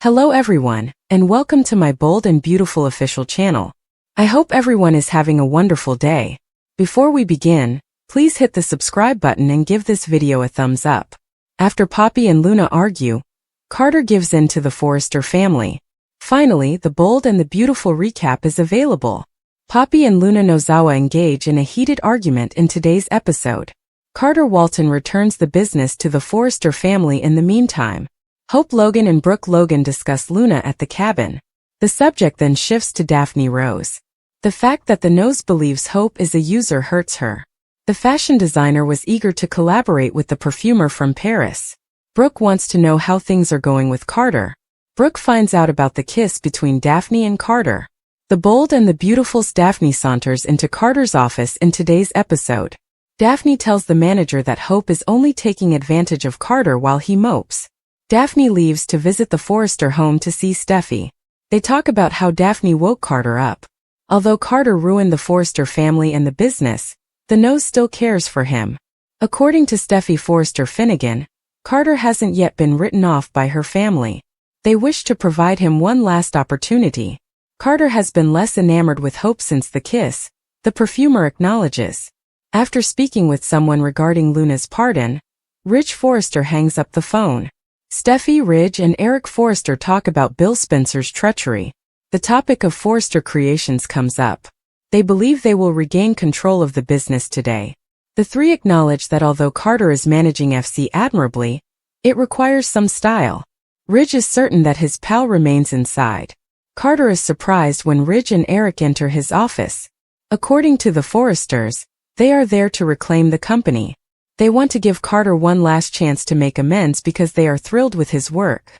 Hello everyone, and welcome to my Bold and Beautiful official channel. I hope everyone is having a wonderful day. Before we begin, please hit the subscribe button and give this video a thumbs up. After Poppy and Luna argue, Carter gives in to the Forrester family. Finally, the Bold and the Beautiful recap is available. Poppy and Luna Nozawa engage in a heated argument in today's episode. Carter Walton returns the business to the Forrester family in the meantime. Hope Logan and Brooke Logan discuss Luna at the cabin. The subject then shifts to Daphne Rose. The fact that the nose believes Hope is a user hurts her. The fashion designer was eager to collaborate with the perfumer from Paris. Brooke wants to know how things are going with Carter. Brooke finds out about the kiss between Daphne and Carter. The Bold and the Beautiful's Daphne saunters into Carter's office in today's episode. Daphne tells the manager that Hope is only taking advantage of Carter while he mopes. Daphne leaves to visit the Forrester home to see Steffi. They talk about how Daphne woke Carter up. Although Carter ruined the Forrester family and the business, the nose still cares for him. According to Steffi Forrester Finnegan, Carter hasn't yet been written off by her family. They wish to provide him one last opportunity. Carter has been less enamored with Hope since the kiss, the perfumer acknowledges. After speaking with someone regarding Luna's pardon, Ridge Forrester hangs up the phone. Steffi, Ridge, and Eric Forrester talk about Bill Spencer's treachery. The topic of Forrester Creations comes up. They believe they will regain control of the business today. The three acknowledge that although Carter is managing FC admirably, it requires some style. Ridge is certain that his pal remains inside. Carter is surprised when Ridge and Eric enter his office. According to the Forresters, they are there to reclaim the company. They want to give Carter one last chance to make amends because they are thrilled with his work.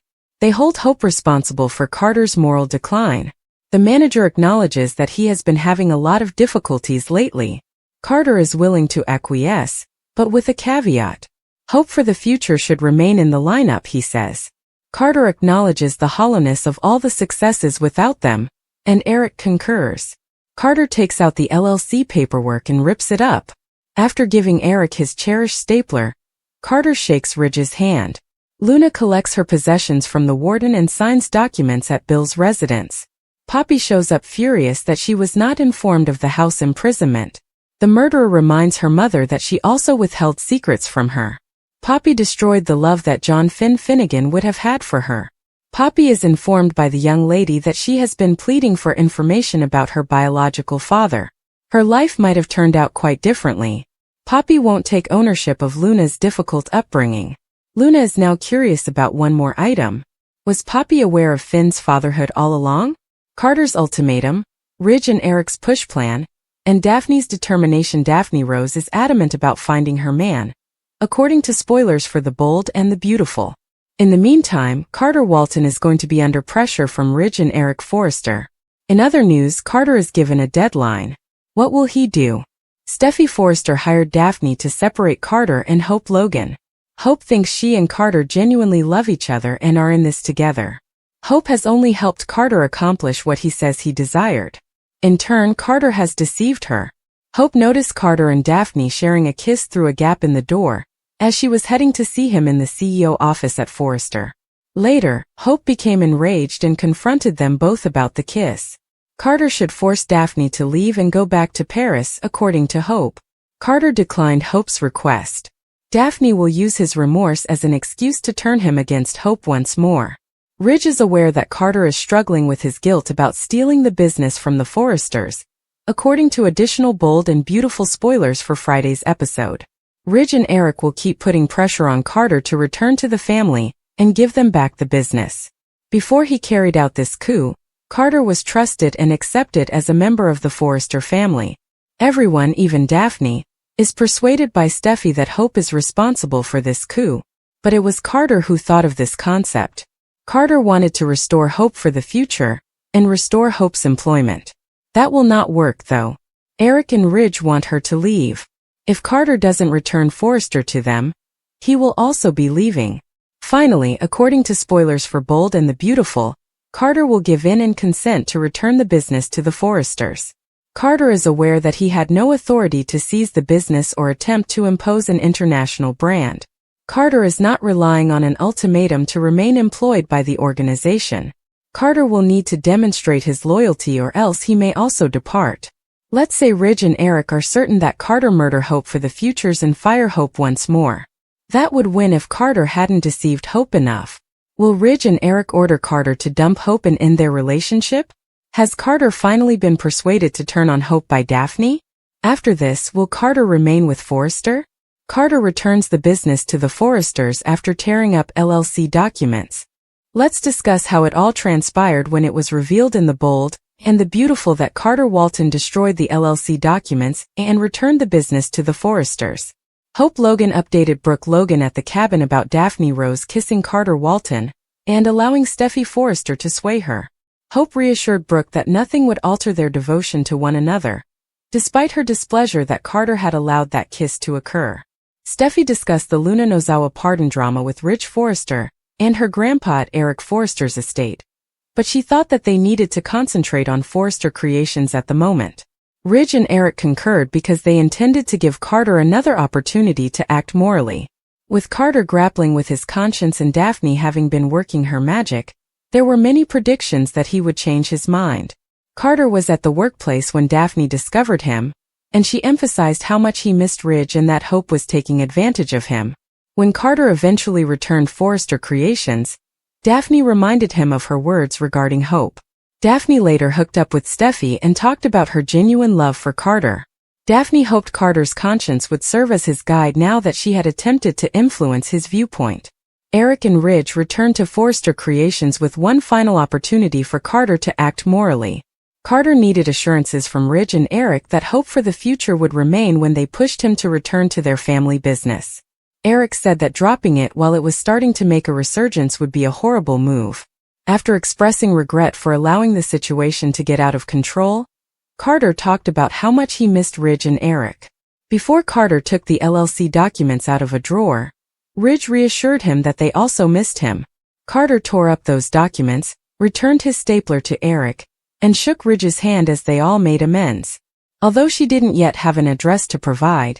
They hold Hope responsible for Carter's moral decline. The manager acknowledges that he has been having a lot of difficulties lately. Carter is willing to acquiesce, but with a caveat. Hope for the future should remain in the lineup, he says. Carter acknowledges the hollowness of all the successes without them, and Eric concurs. Carter takes out the LLC paperwork and rips it up. After giving Eric his cherished stapler, Carter shakes Ridge's hand. Luna collects her possessions from the warden and signs documents at Bill's residence. Poppy shows up furious that she was not informed of the house imprisonment. The murderer reminds her mother that she also withheld secrets from her. Poppy destroyed the love that John Finnegan would have had for her. Poppy is informed by the young lady that she has been pleading for information about her biological father. Her life might have turned out quite differently. Poppy won't take ownership of Luna's difficult upbringing. Luna is now curious about one more item. Was Poppy aware of Finn's fatherhood all along? Carter's ultimatum, Ridge and Eric's push plan, and Daphne's determination. Daphne Rose is adamant about finding her man, according to spoilers for The Bold and the Beautiful. In the meantime, Carter Walton is going to be under pressure from Ridge and Eric Forrester. In other news, Carter is given a deadline. What will he do? Steffi Forrester hired Daphne to separate Carter and Hope Logan. Hope thinks she and Carter genuinely love each other and are in this together. Hope has only helped Carter accomplish what he says he desired. In turn, Carter has deceived her. Hope noticed Carter and Daphne sharing a kiss through a gap in the door, as she was heading to see him in the CEO office at Forrester. Later, Hope became enraged and confronted them both about the kiss. Carter should force Daphne to leave and go back to Paris, according to Hope. Carter declined Hope's request. Daphne will use his remorse as an excuse to turn him against Hope once more. Ridge is aware that Carter is struggling with his guilt about stealing the business from the Forresters, according to additional Bold and Beautiful spoilers for Friday's episode. Ridge and Eric will keep putting pressure on Carter to return to the family and give them back the business. Before he carried out this coup, Carter was trusted and accepted as a member of the Forrester family. Everyone, even Daphne, is persuaded by Steffi that Hope is responsible for this coup. But it was Carter who thought of this concept. Carter wanted to restore Hope for the future, and restore Hope's employment. That will not work though. Eric and Ridge want her to leave. If Carter doesn't return Forrester to them, he will also be leaving. Finally, according to spoilers for Bold and the Beautiful, Carter will give in and consent to return the business to the Forresters. Carter is aware that he had no authority to seize the business or attempt to impose an international brand. Carter is not relying on an ultimatum to remain employed by the organization. Carter will need to demonstrate his loyalty or else he may also depart. Let's say Ridge and Eric are certain that Carter murder Hope for the futures and fire Hope once more. That would win if Carter hadn't deceived Hope enough. Will Ridge and Eric order Carter to dump Hope and end their relationship? Has Carter finally been persuaded to turn on Hope by Daphne? After this, will Carter remain with Forrester? Carter returns the business to the Forresters after tearing up LLC documents. Let's discuss how it all transpired when it was revealed in The Bold and the Beautiful that Carter Walton destroyed the LLC documents and returned the business to the Forresters. Hope Logan updated Brooke Logan at the cabin about Daphne Rose kissing Carter Walton and allowing Steffi Forrester to sway her. Hope reassured Brooke that nothing would alter their devotion to one another, despite her displeasure that Carter had allowed that kiss to occur. Steffi discussed the Luna Nozawa pardon drama with Rich Forrester and her grandpa at Eric Forrester's estate, but she thought that they needed to concentrate on Forrester Creations at the moment. Ridge and Eric concurred because they intended to give Carter another opportunity to act morally. With Carter grappling with his conscience and Daphne having been working her magic, there were many predictions that he would change his mind. Carter was at the workplace when Daphne discovered him, and she emphasized how much he missed Ridge and that Hope was taking advantage of him. When Carter eventually returned Forrester Creations, Daphne reminded him of her words regarding Hope. Daphne later hooked up with Steffi and talked about her genuine love for Carter. Daphne hoped Carter's conscience would serve as his guide now that she had attempted to influence his viewpoint. Eric and Ridge returned to Forrester Creations with one final opportunity for Carter to act morally. Carter needed assurances from Ridge and Eric that hope for the future would remain when they pushed him to return to their family business. Eric said that dropping it while it was starting to make a resurgence would be a horrible move. After expressing regret for allowing the situation to get out of control, Carter talked about how much he missed Ridge and Eric. Before Carter took the LLC documents out of a drawer, Ridge reassured him that they also missed him. Carter tore up those documents, returned his stapler to Eric, and shook Ridge's hand as they all made amends. Although she didn't yet have an address to provide,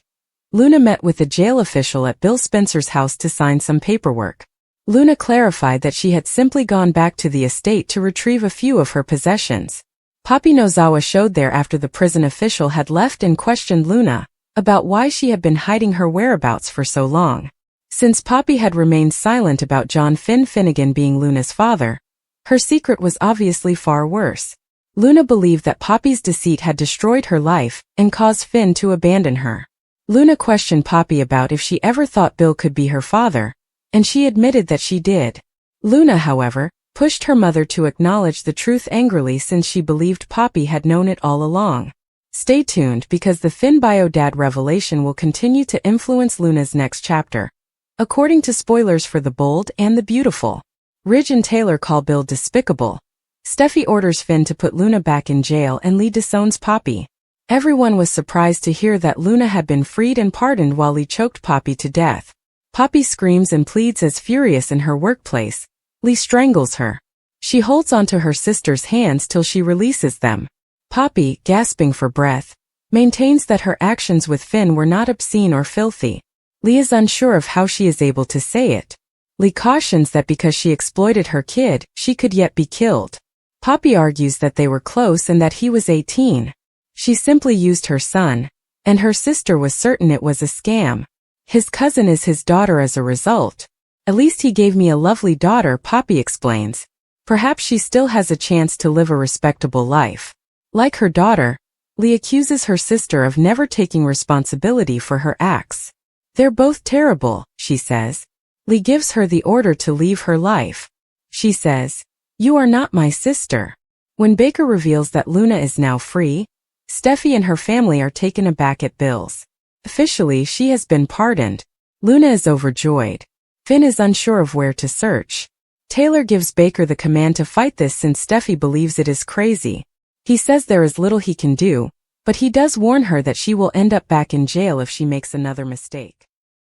Luna met with a jail official at Bill Spencer's house to sign some paperwork. Luna clarified that she had simply gone back to the estate to retrieve a few of her possessions. Poppy Nozawa showed there after the prison official had left and questioned Luna about why she had been hiding her whereabouts for so long. Since Poppy had remained silent about John Finnegan being Luna's father, her secret was obviously far worse. Luna believed that Poppy's deceit had destroyed her life and caused Finn to abandon her. Luna questioned Poppy about if she ever thought Bill could be her father, and she admitted that she did. Luna, however, pushed her mother to acknowledge the truth angrily since she believed Poppy had known it all along. Stay tuned because the Finn bio-dad revelation will continue to influence Luna's next chapter. According to spoilers for The Bold and the Beautiful, Ridge and Taylor call Bill despicable. Steffi orders Finn to put Luna back in jail and Lee disowns Poppy. Everyone was surprised to hear that Luna had been freed and pardoned while Lee choked Poppy to death. Poppy screams and pleads as furious in her workplace. Lee strangles her. She holds onto her sister's hands till she releases them. Poppy, gasping for breath, maintains that her actions with Finn were not obscene or filthy. Lee is unsure of how she is able to say it. Lee cautions that because she exploited her kid, she could yet be killed. Poppy argues that they were close and that he was 18. She simply used her son, and her sister was certain it was a scam. His cousin is his daughter as a result. At least he gave me a lovely daughter, Poppy explains. Perhaps she still has a chance to live a respectable life. Like her daughter, Lee accuses her sister of never taking responsibility for her acts. They're both terrible, she says. Lee gives her the order to leave her life. She says, "You are not my sister." When Baker reveals that Luna is now free, Steffi and her family are taken aback at Bill's. Officially, she has been pardoned. Luna is overjoyed. Finn is unsure of where to search. Taylor gives Baker the command to fight this since Steffi believes it is crazy. He says there is little he can do, but he does warn her that she will end up back in jail if she makes another mistake.